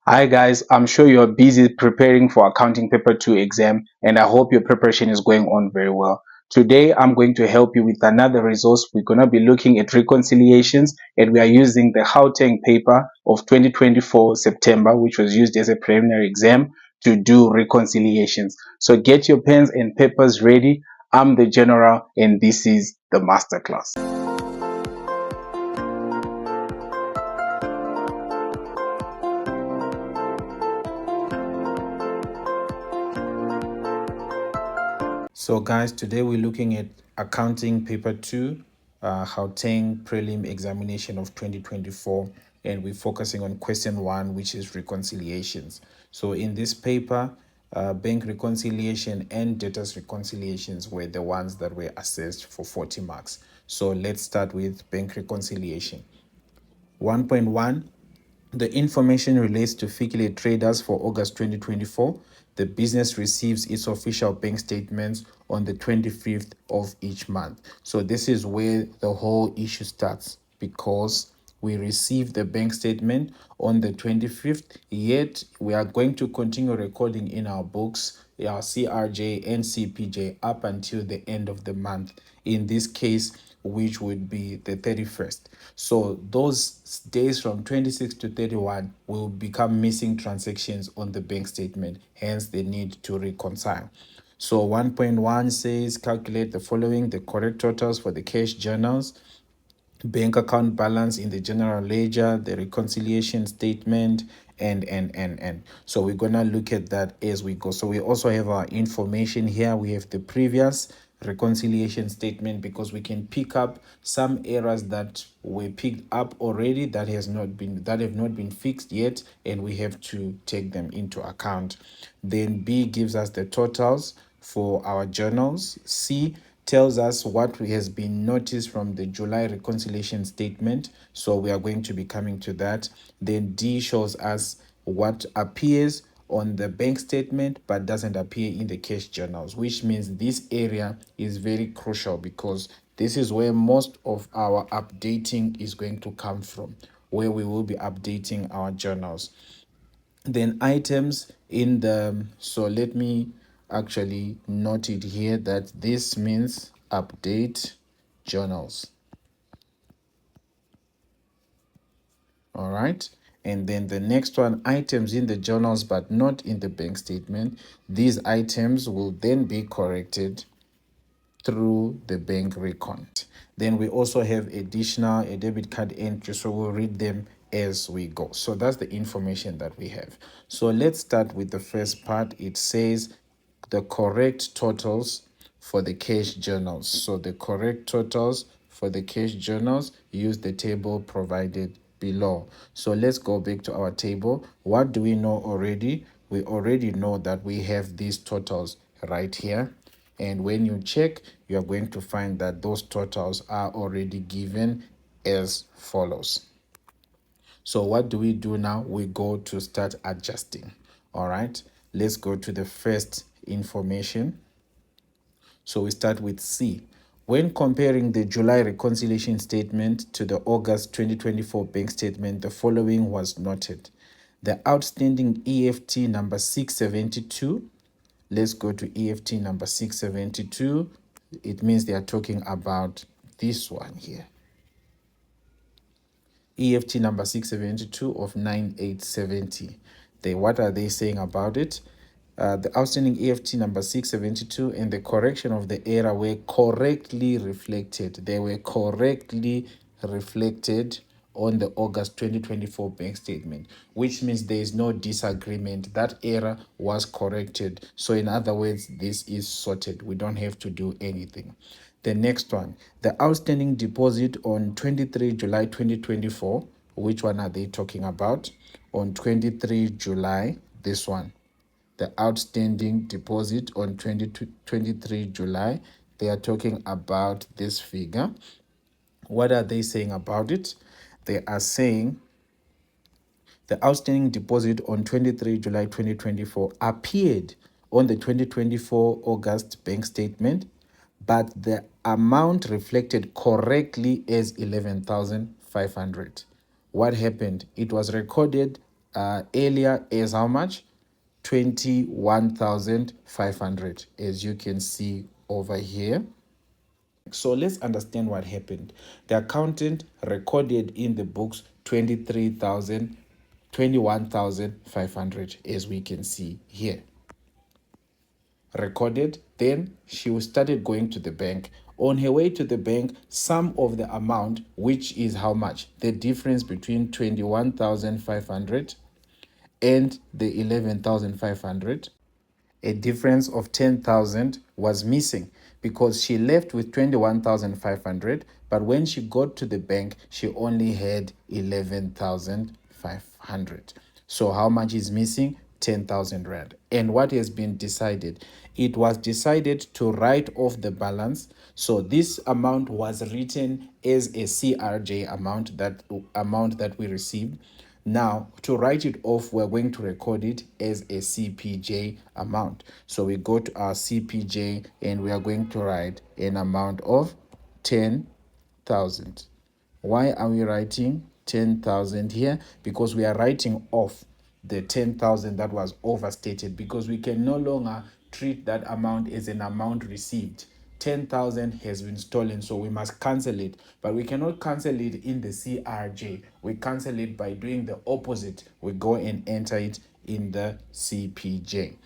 Hi guys, I'm sure you're busy preparing for accounting paper 2 exam and I hope your preparation is going on very well. Today I'm going to help you with another resource. We're going to be looking at reconciliations and we are using the Gauteng paper of 2024 September, which was used as a preliminary exam to do reconciliations. So get your pens and papers ready. I'm the general and this is the masterclass. So guys, today we're looking at accounting paper 2, Gauteng prelim examination of 2024, and we're focusing on question 1, which is reconciliations. So in this paper, bank reconciliation and debtors reconciliations were the ones that were assessed for 40 marks. So let's start with bank reconciliation. 1.1, the information relates to Fikile traders for August 2024. The business receives its official bank statements on the 25th of each month. So this is where the whole issue starts, because we receive the bank statement on the 25th, yet we are going to continue recording in our books our CRJ and CPJ up until the end of the month. In this case, which would be the 31st. So those days from 26 to 31 will become missing transactions on the bank statement, hence the need to reconcile. So 1.1 says calculate the following: the correct totals for the cash journals, bank account balance in the general ledger, the reconciliation statement, and so we're gonna look at that as we go. So we also have our information here. We have the previous reconciliation statement, because we can pick up some errors that were picked up already that have not been fixed yet, and we have to take them into account. Then B gives us the totals for our journals. C tells us what has been noticed from the July reconciliation statement. So we are going to be coming to that. Then D shows us what appears on the bank statement but doesn't appear in the cash journals, which means this area is very crucial, because this is where most of our updating is going to come from, where we will be updating our journals. Then items in the, so let me actually note it here that this means update journals. All right. And then the next one, items in the journals but not in the bank statement. These items will then be corrected through the bank recon. Then we also have a debit card entry, so we'll read them as we go. So that's the information that we have. So let's start with the first part. It says the correct totals for the cash journals. So the correct totals for the cash journals, use the table provided below. So let's go back to our table. What do we know already? We already know that we have these totals right here. And when you check, you are going to find that those totals are already given as follows. So what do we do now? We go to start adjusting. All right, let's go to the first information. So we start with C. When comparing the July reconciliation statement to the August 2024 bank statement, the following was noted. The outstanding EFT number 672. Let's go to EFT number 672. It means they are talking about this one here. EFT number 672 of 9870. What are they saying about it? The outstanding EFT number 672 and the correction of the error were correctly reflected. They were correctly reflected on the August 2024 bank statement, which means there is no disagreement. That error was corrected. So in other words, this is sorted. We don't have to do anything. The next one, the outstanding deposit on 23 July 2024. Which one are they talking about? On 23 July, this one. The outstanding deposit on 23 July, they are talking about this figure. What are they saying about it? They are saying the outstanding deposit on 23 July 2024 appeared on the 2024 August bank statement, but the amount reflected correctly as 11,500. What happened? It was recorded earlier as how much? 21,500, as you can see over here. So let's understand what happened. The accountant recorded in the books 21,500, as we can see here. Recorded, then she started going to the bank. On her way to the bank, some of the amount, which is how much? The difference between 21,500 and the 11,500, a difference of 10,000 was missing, because she left with 21,500, but when she got to the bank, she only had 11,500. So how much is missing? 10,000 rand. And what has been decided? It was decided to write off the balance. So this amount was written as a CRJ amount, that we received. Now, to write it off, we're going to record it as a CPJ amount. So we go to our CPJ and we are going to write an amount of 10,000. Why are we writing 10,000 here? Because we are writing off the 10,000 that was overstated, because we can no longer treat that amount as an amount received. 10,000 has been stolen, so we must cancel it. But we cannot cancel it in the CRJ. We cancel it by doing the opposite. We go and enter it in the CPJ.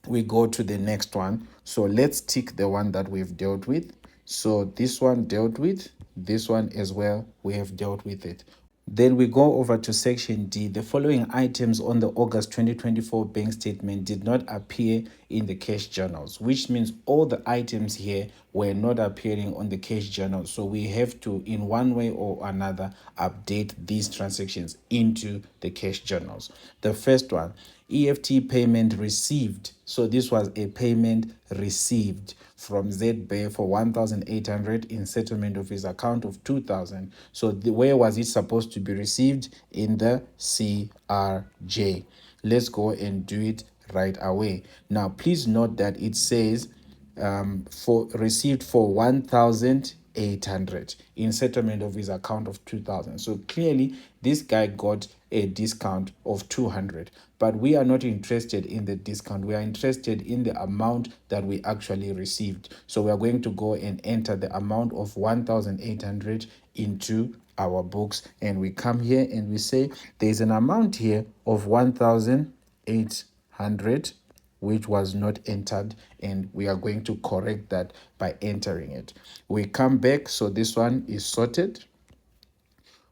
We go to the next one. So let's tick the one that we've dealt with. So this one dealt with, this one as well, we have dealt with it. Then we go over to section D. The following items on the August 2024 bank statement did not appear in the cash journals, which means all the items here were not appearing on the cash journal. So we have to, in one way or another, update these transactions into the cash journals. The first one, EFT payment received. So this was a payment received from ZBay for 1,800 in settlement of his account of 2,000. So where was it supposed to be received? In the CRJ. Let's go and do it right away. Now, please note that it says for received for 1,800 in settlement of his account of 2,000. So clearly this guy got a discount of 200, but we are not interested in the discount. We are interested in the amount that we actually received. So we are going to go and enter the amount of 1,800 into our books, and we come here and we say there's an amount here of 1,800 which was not entered, and we are going to correct that by entering it. We come back, so this one is sorted.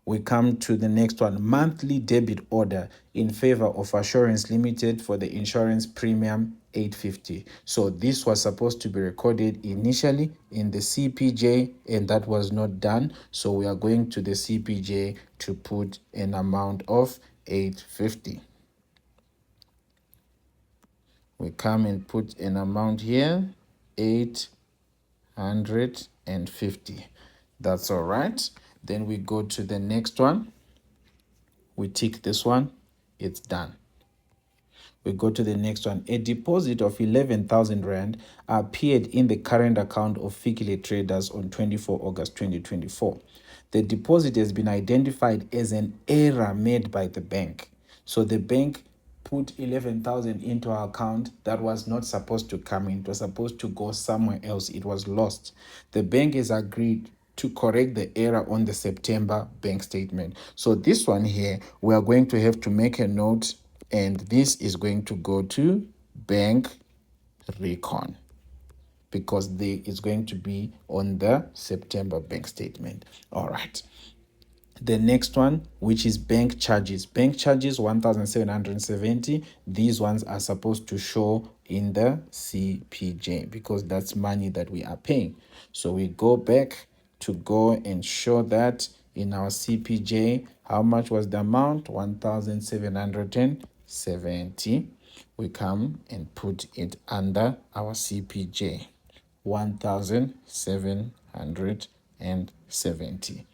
We come to the next one, monthly debit order in favor of Assurance Limited for the insurance premium 850. So this was supposed to be recorded initially in the CPJ, and that was not done. So we are going to the CPJ to put an amount of 850. We come and put an amount here, 850. That's all right. Then we go to the next one. We tick this one. It's done. We go to the next one. A deposit of 11,000 Rand appeared in the current account of Fikile Traders on 24 August 2024. The deposit has been identified as an error made by the bank. So the bank put 11,000 into our account that was not supposed to come in. It was supposed to go somewhere else. It was lost. The bank has agreed to correct the error on the September bank statement. So this one here, we are going to have to make a note, and this is going to go to bank recon, because it's going to be on the September bank statement. All right. The next one, which is bank charges. Bank charges 1,770. These ones are supposed to show in the CPJ because that's money that we are paying. So we go back to go and show that in our CPJ. How much was the amount? 1,770. We come and put it under our CPJ. 1,770.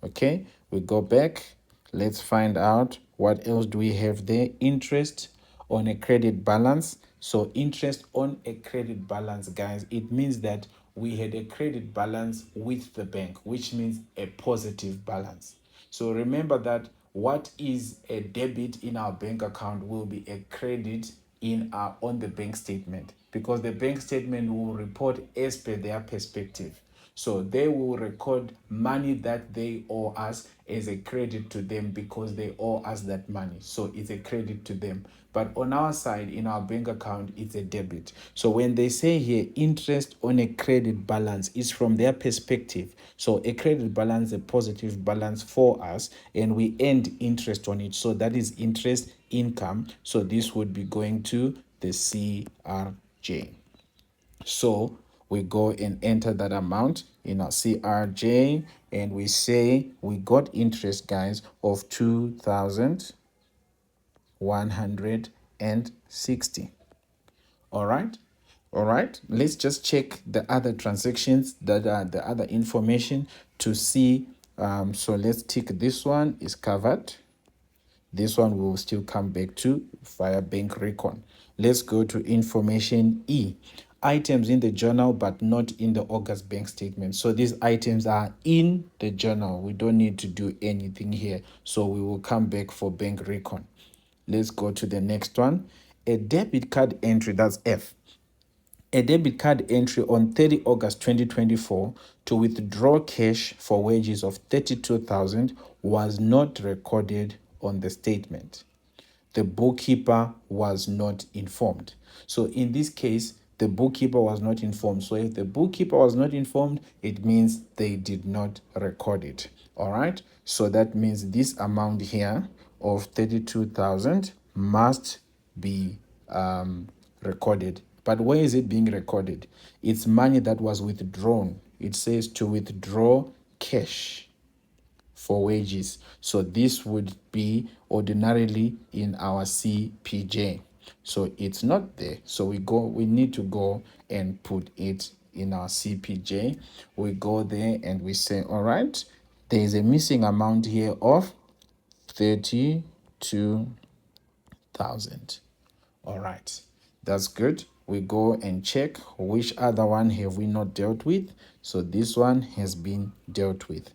Okay, we go back. Let's find out what else do we have there. Interest on a credit balance. So interest on a credit balance, guys, it means that we had a credit balance with the bank, which means a positive balance. So remember that what is a debit in our bank account will be a credit in our on the bank statement, because the bank statement will report as per their perspective. So they will record money that they owe us as a credit to them because they owe us that money. So it's a credit to them. But on our side, in our bank account, it's a debit. So when they say here interest on a credit balance, is from their perspective. So a credit balance, a positive balance for us, and we earned interest on it. So that is interest income. So this would be going to the CRJ. So we go and enter that amount in our CRJ, and we say we got interest, guys, of 2,160. All right. All right. Let's just check the other transactions, that are the other information to see. So let's tick this one is covered. This one we will still come back to via bank recon. Let's go to information E. Items in the journal but not in the August bank statement. So these items are in the journal. We don't need to do anything here. So we will come back for bank recon. Let's go to the next one. A debit card entry, that's F. A debit card entry on 30 August 2024 to withdraw cash for wages of 32,000 was not recorded on the statement. The bookkeeper was not informed. So in this case, the bookkeeper was not informed. So if the bookkeeper was not informed, it means they did not record it. All right. So that means this amount here of 32,000 must be recorded. But where is it being recorded? It's money that was withdrawn. It says to withdraw cash for wages. So this would be ordinarily in our CPJ. So it's not there. So we need to go and put it in our CPJ. We go there and we say, all right, there is a missing amount here of 32,000. All right, that's good. We go and check which other one have we not dealt with. So this one has been dealt with.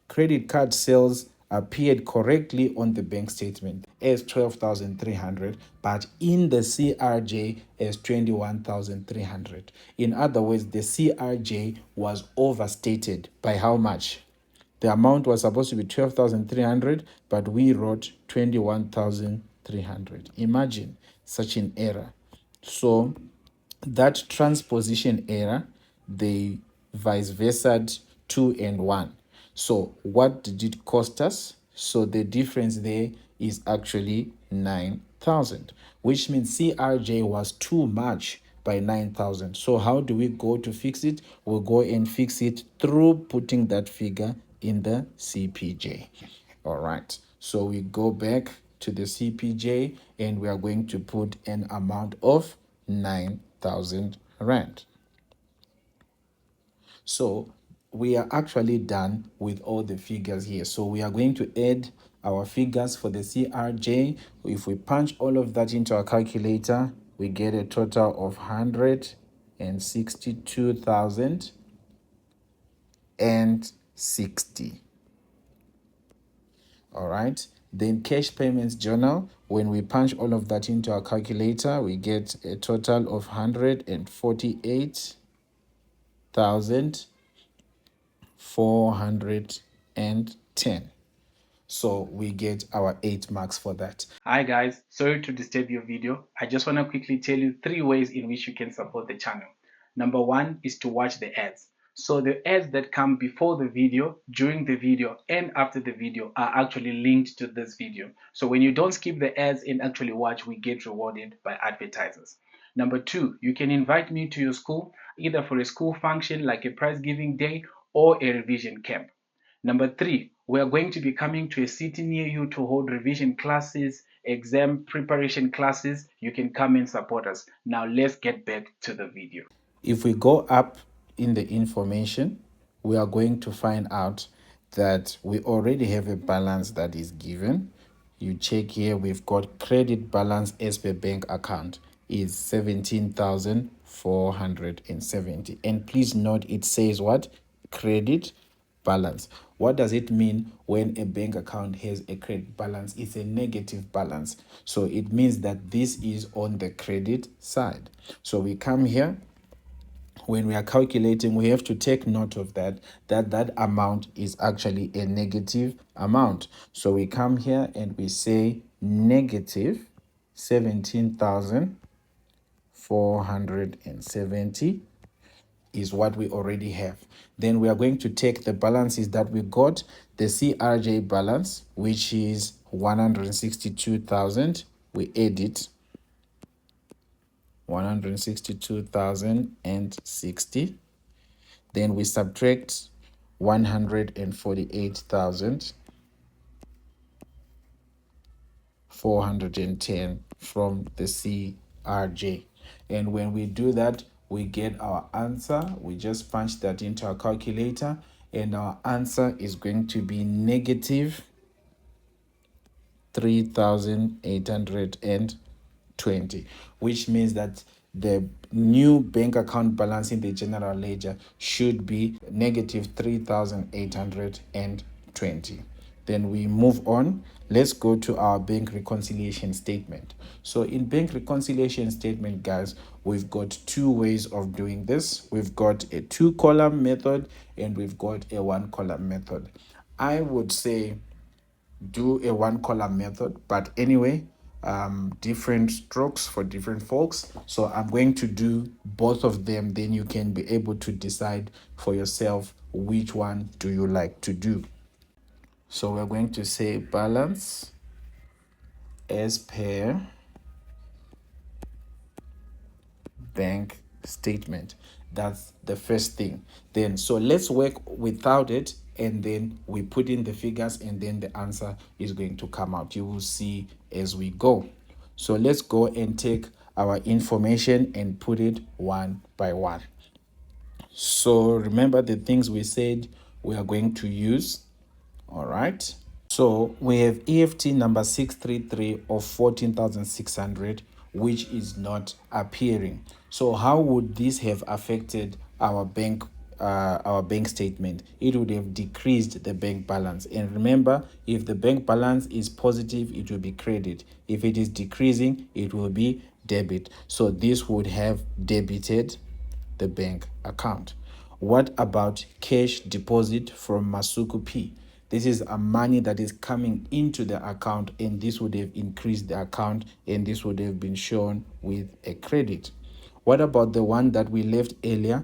Credit card sales appeared correctly on the bank statement as 12,300, but in the CRJ as 21,300. In other words, the CRJ was overstated by how much? The amount was supposed to be 12,300, but we wrote 21,300. Imagine such an error. So that transposition error, they vice versa 2 and 1. So what did it cost us? So the difference there is actually 9,000, which means CRJ was too much by 9,000. So how do we go to fix it? We'll go and fix it through putting that figure in the CPJ. All right. So we go back to the CPJ and we are going to put an amount of 9,000 Rand. So we are actually done with all the figures here. So we are going to add our figures for the CRJ. If we punch all of that into our calculator, we get a total of 162,060. All right. Then cash payments journal, when we punch all of that into our calculator, we get a total of 148,410. So we get our 8 marks for that. Hi guys, sorry to disturb your video. I just want to quickly tell you 3 ways in which you can support the channel. Number 1 is to watch the ads. So the ads that come before the video, during the video, and after the video are actually linked to this video. So when you don't skip the ads and actually watch, we get rewarded by advertisers. Number 2, you can invite me to your school, either for a school function like a prize giving day or a revision camp. Number 3, we are going to be coming to a city near you to hold revision classes, exam preparation classes. You can come and support us. Now let's get back to the video. If we go up in the information, we are going to find out that we already have a balance that is given. You check here, we've got credit balance as per bank account is 17,470. And please note it says what? Credit balance. What does it mean when a bank account has a credit balance? It's a negative balance. So it means that this is on the credit side. So we come here. When we are calculating, we have to take note of that amount is actually a negative amount. So we come here and we say negative 17,470 is what we already have. Then we are going to take the balances that we got, the CRJ balance, which is 162,000. We edit 162,060. Then we subtract 148,410 from the CRJ. And when we do that, we get our answer. We just punch that into our calculator, and our answer is going to be negative 3,820, which means that the new bank account balance in the general ledger should be negative 3,820. Then we move on. Let's go to our bank reconciliation statement. So in bank reconciliation statement, guys, we've got two ways of doing this. We've got a 2-column method and we've got a 1-column method. I would say do a 1-column method, but anyway, different strokes for different folks. So I'm going to do both of them, then you can be able to decide for yourself which one do you like to do. So we're going to say balance as per bank statement. That's the first thing. Then so let's work without it, and then we put in the figures, and then the answer is going to come out. You will see as we go. So let's go and take our information and put it one by one. So remember the things we said we are going to use. All right. So we have EFT number 633 of 14,600, which is not appearing. So how would this have affected our bank statement? It would have decreased the bank balance. And remember, if the bank balance is positive, it will be credit. If it is decreasing, it will be debit. So this would have debited the bank account. What about cash deposit from Masuku P? This is a money that is coming into the account, and this would have increased the account, and this would have been shown with a credit. What about the one that we left earlier?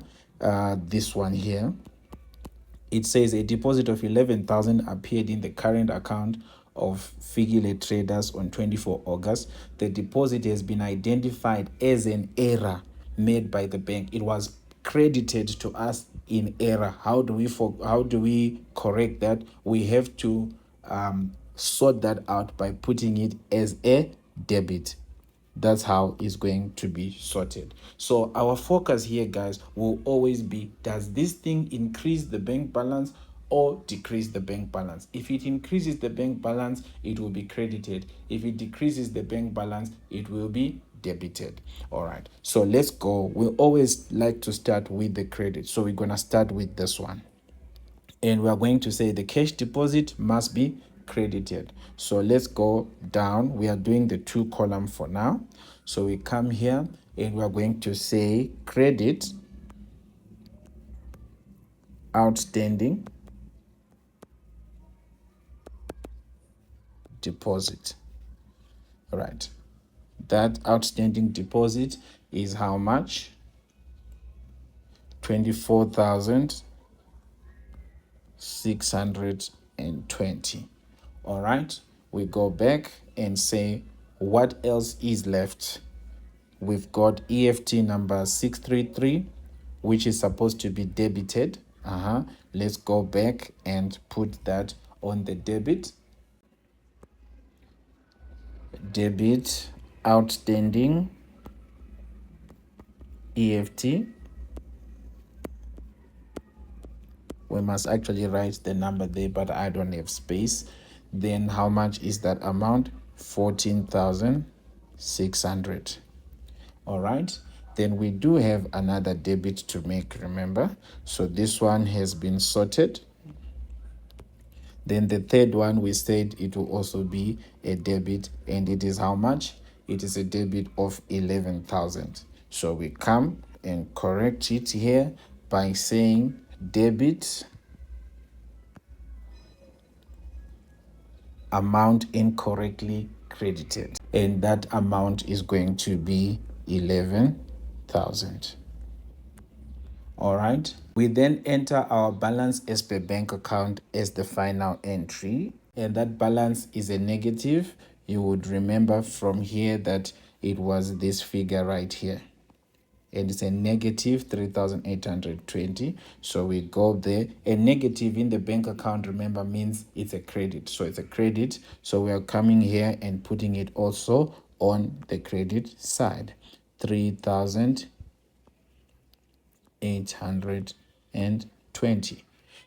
This one here. It says a deposit of 11,000 appeared in the current account of Figile Traders on 24 August. The deposit has been identified as an error made by the bank. It was credited to us in error. How do we correct that? We have to sort that out by putting it as a debit. That's how it's going to be sorted. So our focus here, guys, will always be, does this thing increase the bank balance or decrease the bank balance? If it increases the bank balance, it will be credited. If it decreases the bank balance, it will be debited. All right, so let's go. We always like to start with the credit, so we're going to start with this one, and we are going to say the cash deposit must be credited. So let's go down. We are doing the 2-column for now. So we come here and we are going to say credit outstanding deposit. All right, that outstanding deposit is how much? 24,620. All right, we go back and say what else is left. We've got EFT number 633, which is supposed to be debited. Let's go back and put that on the debit outstanding EFT. We must actually write the number there, but I don't have space. Then how much is that amount? 14,600. All right, then we do have another debit to make, remember. So this one has been sorted. Then the third one, we said it will also be a debit, and it is how much? It is a debit of 11,000. So we come and correct it here by saying debit amount incorrectly credited, and that amount is going to be 11,000. All right. We then enter our balance as per bank account as the final entry, and that balance is a negative. You would remember from here that it was this figure right here, and it's a negative 3,820. So we go there. A negative in the bank account, remember, means it's a credit. So it's a credit. So we are coming here and putting it also on the credit side. 3,820.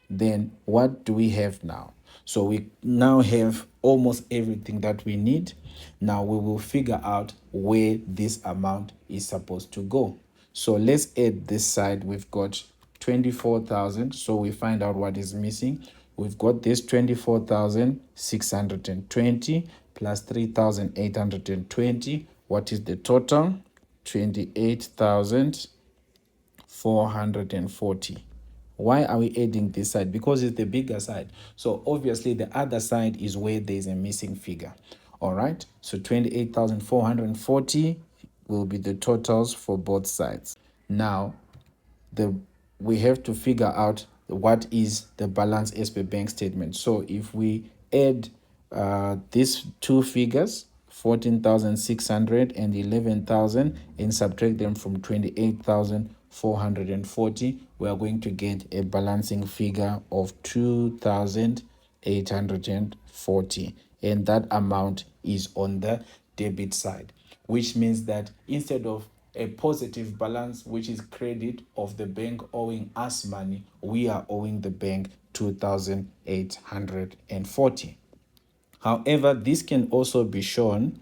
Then what do we have now? So we now have almost everything that we need. Now we will figure out where this amount is supposed to go. So let's add this side. We've got 24,000. So we find out what is missing. We've got this 24,620 plus 3,820. What is the total? 28,440. Why are we adding this side? Because it's the bigger side. So obviously the other side is where there's a missing figure. All right. So 28,440 will be the totals for both sides. Now, we have to figure out what is the balance as per bank statement. So if we add these two figures, 14,600 and 11,000, and subtract them from 28,440, we are going to get a balancing figure of 2,840, and that amount is on the debit side, which means that instead of a positive balance, which is credit of the bank owing us money, we are owing the bank 2,840. However, this can also be shown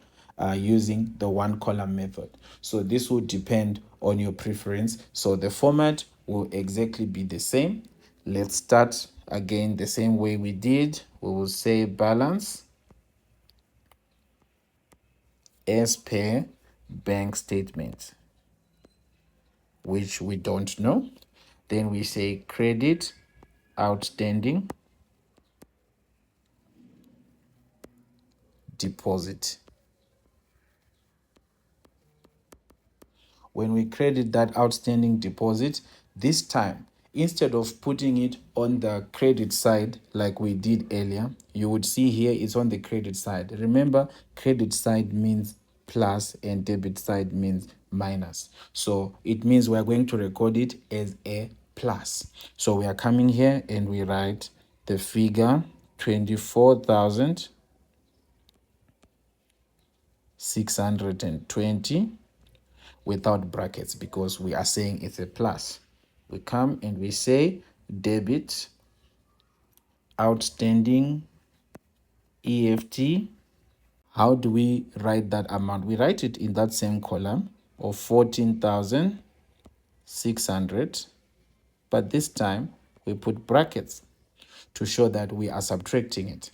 using the one column method. So this will depend on your preference. So the format will exactly be the same. Let's start again the same way we did. We will say balance as per bank statement, which we don't know. Then we say credit outstanding deposit. When we credit that outstanding deposit, this time, instead of putting it on the credit side like we did earlier, you would see here it's on the credit side. Remember, credit side means plus and debit side means minus. So it means we're going to record it as a plus. So we are coming here and we write the figure 24,620 without brackets because we are saying it's a plus. We come and we say debit outstanding EFT. How do we write that amount? We write it in that same column of 14,600, but this time we put brackets to show that we are subtracting it.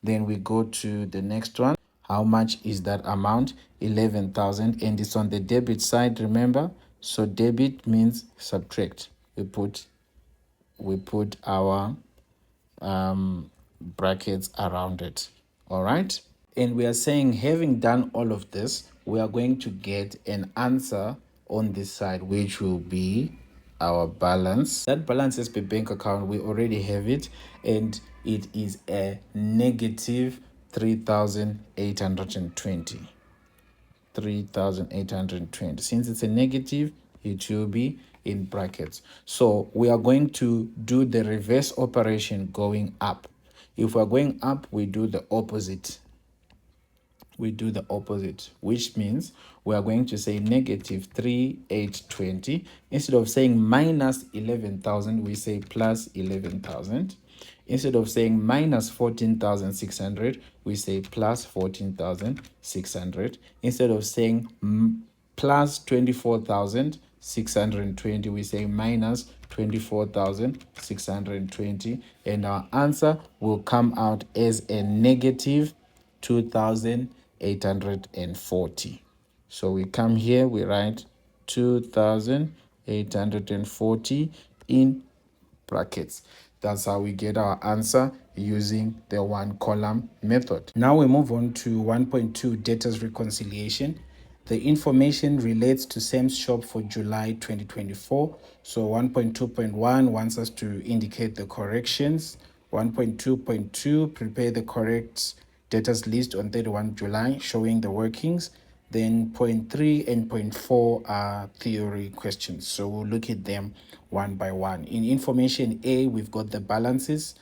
Then we go to the next one. How much is that amount? 11,000, and it's on the debit side, remember? So debit means subtract. We put our brackets around it. All right. And we are saying, having done all of this, we are going to get an answer on this side, which will be our balance. That balance as per bank account, we already have it, and it is a negative 3,820. 3,820. Since it's a negative, it will be in brackets. So we are going to do the reverse operation going up. If we're going up, we do the opposite. Which means we are going to say negative 3,820. Instead of saying minus 11,000, we say plus 11,000. Instead of saying minus 14,600, we say plus 14,600. Instead of saying plus 24,000, 620, we say minus 24,620, and our answer will come out as a negative 2,840. So we come here, we write 2,840 in brackets. That's how we get our answer using the one column method. Now we move on to 1.2 debtors reconciliation. The information relates to Sam's shop for July 2024. So 1.2.1 wants us to indicate the corrections. 1.2.2, prepare the correct debtors list on 31 July, showing the workings. Then point 3 and point 4 are theory questions. So we'll look at them one by one. In information A, we've got the balances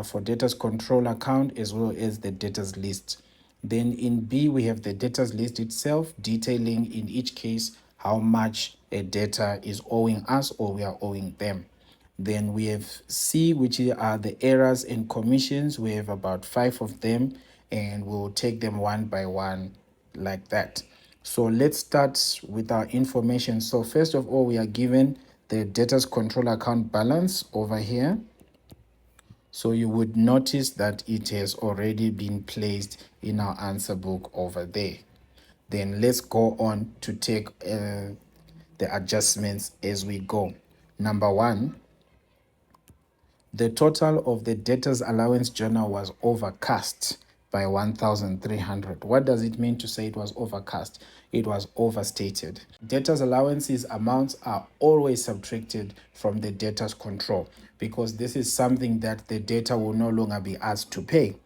for debtors control account as well as the debtors list. Then in B, we have the debtors list itself, detailing in each case how much a debtor is owing us or we are owing them. Then we have C, which are the errors and commissions. We have about 5 of them, and we'll take them one by one like that. So let's start with our information. So first of all, we are given the debtors control account balance over here. So you would notice that it has already been placed in our answer book over there. Then let's go on to take the adjustments as we go. Number 1, the total of the debtors allowance journal was overcast by 1,300. What does it mean to say it was overcast? It was overstated. Debtors allowances amounts are always subtracted from the debtors control because this is something that the debtor will no longer be asked to pay.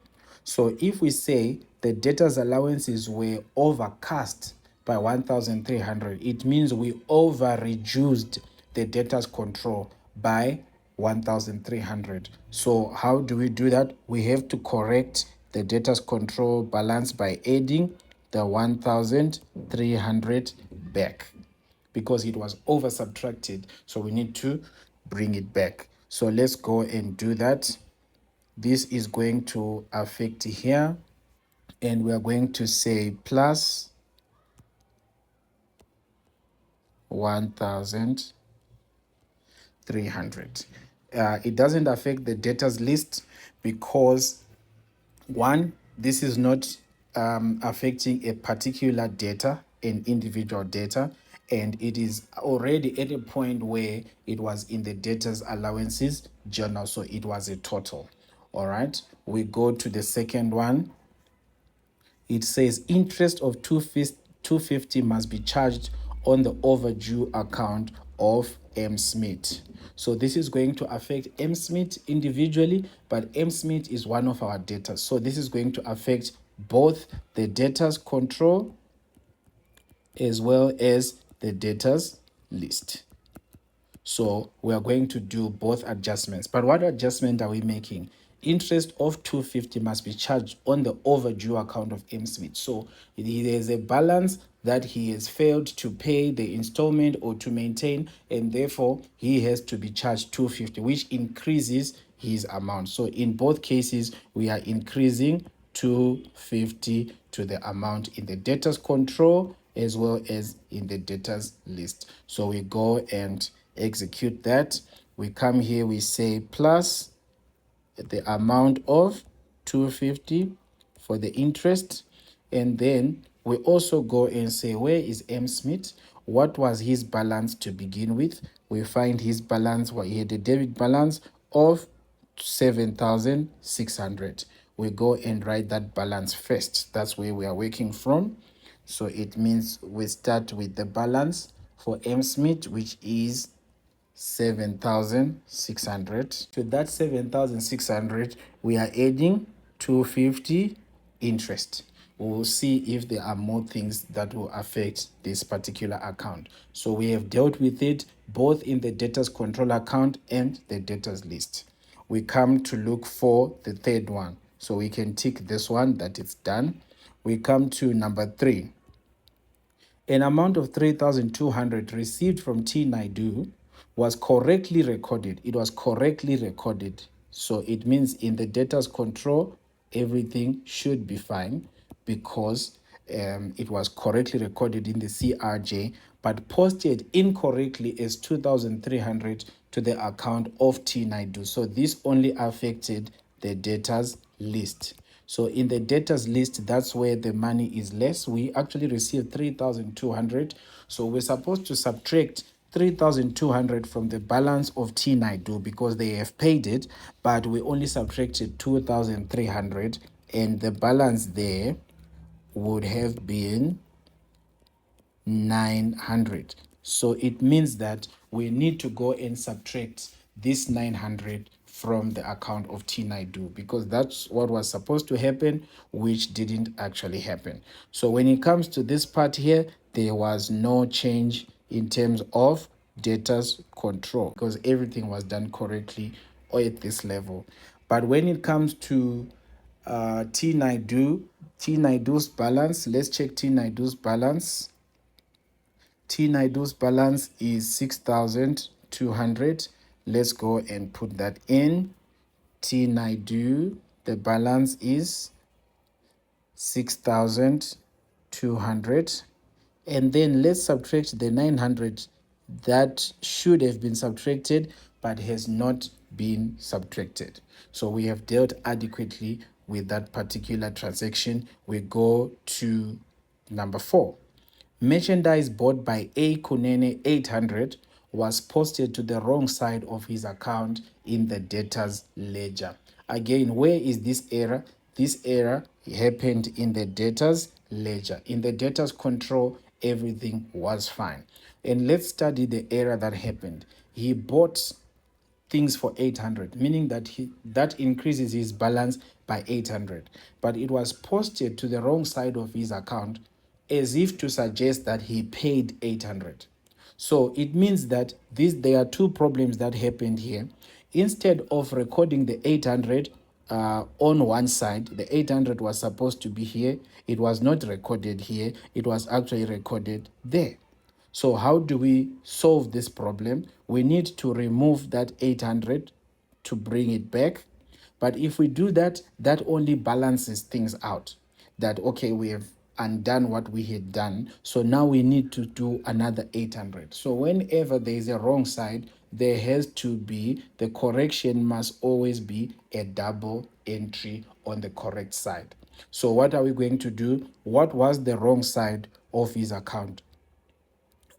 So if we say the debtors allowances were overcast by 1,300, it means we over reduced the debtors control by 1,300. So how do we do that? We have to correct the debtors control balance by adding the 1,300 back because it was over subtracted. So we need to bring it back. So let's go and do that. This is going to affect here, and we are going to say plus 1,300. It doesn't affect the debtors list because one, this is not affecting a particular debtor, an individual debtor, and it is already at a point where it was in the debtors allowances journal, so it was a total. All right, we go to the second one. It says interest of 250 must be charged on the overdue account of M. Smith. So this is going to affect M. Smith individually, but M. Smith is one of our debtors. So this is going to affect both the debtors control as well as the debtors list. So we are going to do both adjustments. But what adjustment are we making? Interest of 250 must be charged on the overdue account of M. Smith. So there's a balance that he has failed to pay the installment or to maintain, and therefore he has to be charged 250, which increases his amount. So in both cases, we are increasing 250 to the amount in the debtors control as well as in the debtors list. So we go and execute that. We come here, we say plus the amount of 250 for the interest, and then we also go and say where is M. Smith, what was his balance to begin with. We find his balance, where he had a debit balance of 7,600. We go and write that balance first. That's where we are working from. So it means we start with the balance for M. Smith, which is 7,600. To that 7,600, we are adding 250 interest. We will see if there are more things that will affect this particular account. So we have dealt with it both in the debtors control account and the debtors list. We come to look for the third one. So we can tick this one that it's done. We come to number 3. An amount of 3,200 received from T. Naidu was correctly recorded. It was correctly recorded. So it means in the debtors control, everything should be fine because it was correctly recorded in the CRJ, but posted incorrectly as 2,300 to the account of T Naidu. So this only affected the debtors list. So in the debtors list, that's where the money is less. We actually received 3,200. So we're supposed to subtract 3,200 from the balance of T Naidu because they have paid it, but we only subtracted 2,300, and the balance there would have been 900. So it means that we need to go and subtract this 900 from the account of T Naidu because that's what was supposed to happen, which didn't actually happen. So when it comes to this part here, there was no change in terms of debtors control because everything was done correctly or at this level. But when it comes to T Naidu's balance, let's check T Naidu's balance. T Naidu's balance is 6,200. Let's go and put that in. T Naidu, the balance is 6,200. And then let's subtract the 900 that should have been subtracted but has not been subtracted. So we have dealt adequately with that particular transaction. We go to number 4. Merchandise bought by A. Kunene 800 was posted to the wrong side of his account in the debtors ledger. Again, where is this error? This error happened in the debtors ledger. In the debtors control, everything was fine. And let's study the error that happened. He bought things for 800, meaning that that increases his balance by 800, but it was posted to the wrong side of his account as if to suggest that he paid 800. So it means that there are two problems that happened here. Instead of recording the 800 on one side, the 800 was supposed to be here. It was not recorded here. It was actually recorded there. So how do we solve this problem? We need to remove that 800 to bring it back. But if we do that, that only balances things out. That, okay, we have undone what we had done. So now we need to do another 800. So whenever there is a wrong side, there has to be, the correction must always be a double entry on the correct side. So what are we going to do? What was the wrong side of his account?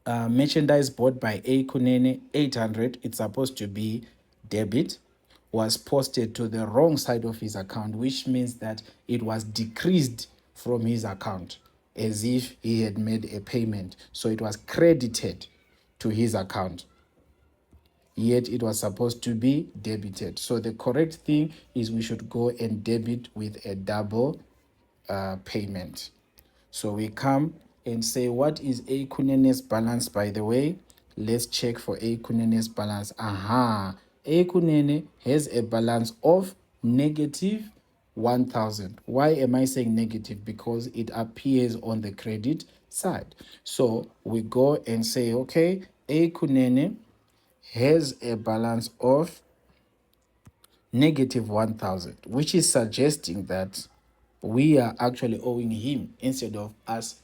Merchandise bought by A. Kunene 800, it's supposed to be debit, was posted to the wrong side of his account, which means that it was decreased from his account as if he had made a payment. So it was credited to his account, yet it was supposed to be debited. So the correct thing is we should go and debit with a double payment. So we come and say, what is A. Kunene's balance, by the way? Let's check for A. Kunene's balance. Aha, A. Kunene has a balance of negative 1,000. Why am I saying negative? Because it appears on the credit side. So we go and say, okay, A. Kunene has a balance of negative 1,000, which is suggesting that we are actually owing him instead of us.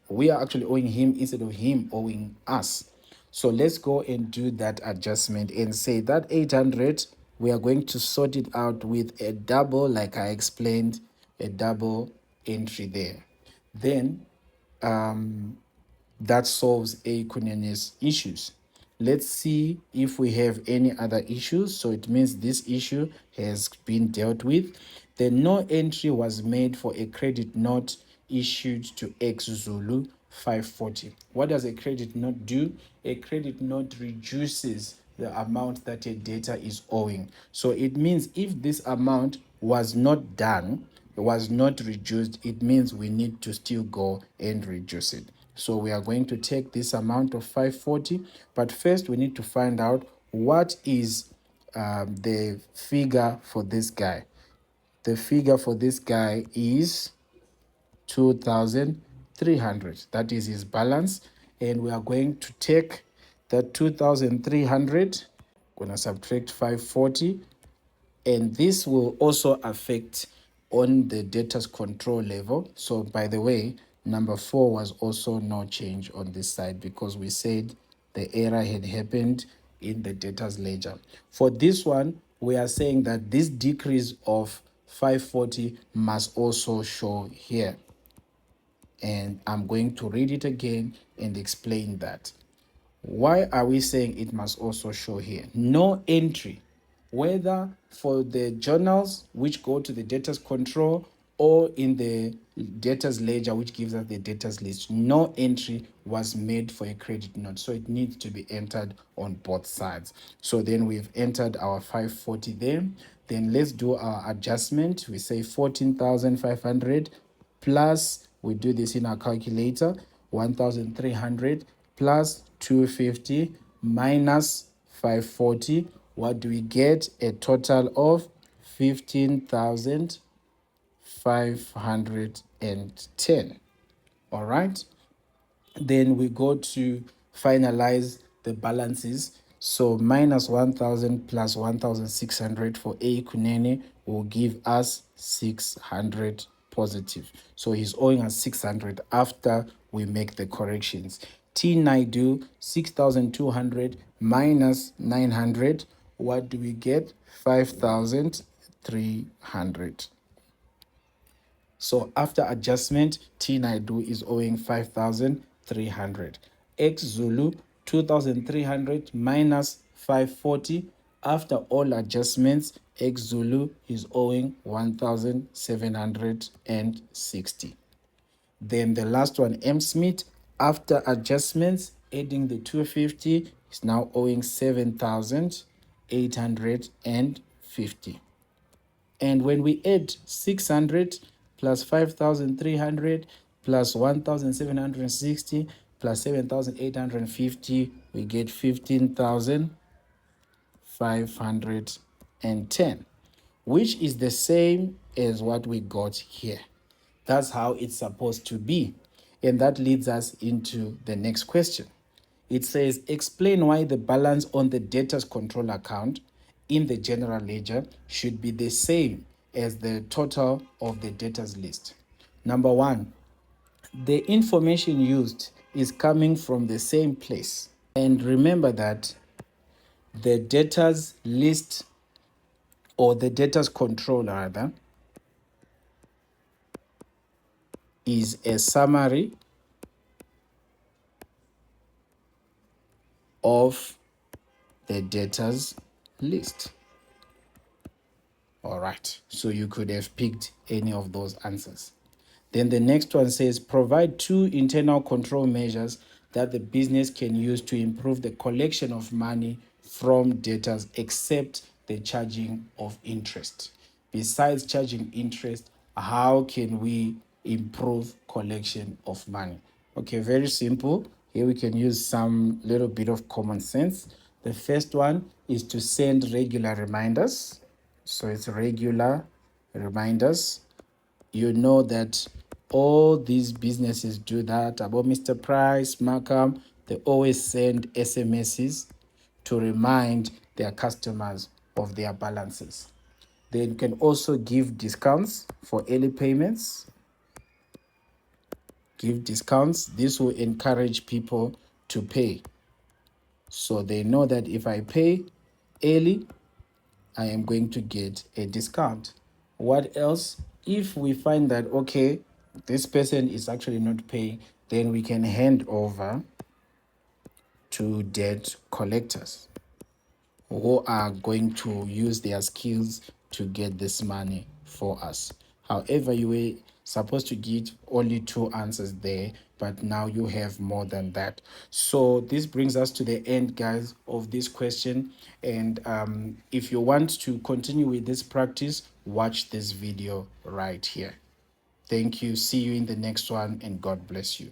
We are actually owing him instead of him owing us. So let's go and do that adjustment and say that 800, we are going to sort it out with a double, like I explained, a double entry there. Then that solves A. Kunene's issues. Let's see if we have any other issues. So it means this issue has been dealt with. The no entry was made for a credit note issued to X Zulu 540. What does a credit note do? A credit note reduces the amount that a debtor is owing. So it means if this amount was not done, was not reduced, it means we need to still go and reduce it. So we are going to take this amount of 540, but first we need to find out what is the figure for this guy. The figure for this guy is 2,300. That is his balance, and we are going to take that 2,300, going to subtract 540, and this will also affect on the debtors control level. So by the way, number 4 was also no change on this side because we said the error had happened in the debtors ledger. For this one, we are saying that this decrease of 540 must also show here. And I'm going to read it again and explain that. Why are we saying it must also show here? No entry, whether for the journals which go to the debtors control or in the debtors ledger which gives us the debtors list, no entry was made for a credit note. So it needs to be entered on both sides. So then we've entered our 540 there. Then let's do our adjustment. We say 14,500 plus, we do this in our calculator, 1,300 plus 250 minus 540. What do we get? A total of 15,510. All right. Then we go to finalize the balances. So minus 1,000 plus 1,600 for A Kunene will give us 600 positive. So he's owing us 600 after we make the corrections. T Naidu 6,200 minus 900. What do we get? 5,300. So after adjustment, T Naidu is owing 5,300. X Zulu 2,300 minus 540. After all adjustments, X Zulu is owing 1,760. Then the last one, M Smith, after adjustments, adding the 250, is now owing 7,850. And when we add 600 plus 5,300 plus 1,760 plus 7,850, we get 15,510, which is the same as what we got here. That's how it's supposed to be. And that leads us into the next question. It says, explain why the balance on the debtors control account in the general ledger should be the same as the total of the debtors list. Number 1, the information used is coming from the same place. And remember that the debtors list, or the debtors control rather, is a summary of the debtors list. All right, so you could have picked any of those answers. Then the next one says, provide 2 internal control measures that the business can use to improve the collection of money from debtors except the charging of interest. Besides charging interest, how can we improve collection of money? Okay, very simple. Here we can use some little bit of common sense. The first one is to send regular reminders. So it's regular reminders. You know that all these businesses do that. About Mr. Price, Markham, they always send SMSs to remind their customers of their balances. They can also give discounts for early payments. Give discounts. This will encourage people to pay. So they know that if I pay early, I am going to get a discount. What else? If we find that, okay, this person is actually not paying, then we can hand over to debt collectors who are going to use their skills to get this money for us. However, you were supposed to get only 2 answers there, but now you have more than that. So this brings us to the end, guys, of this question. And if you want to continue with this practice, watch this video right here. Thank you. See you in the next one, and God bless you.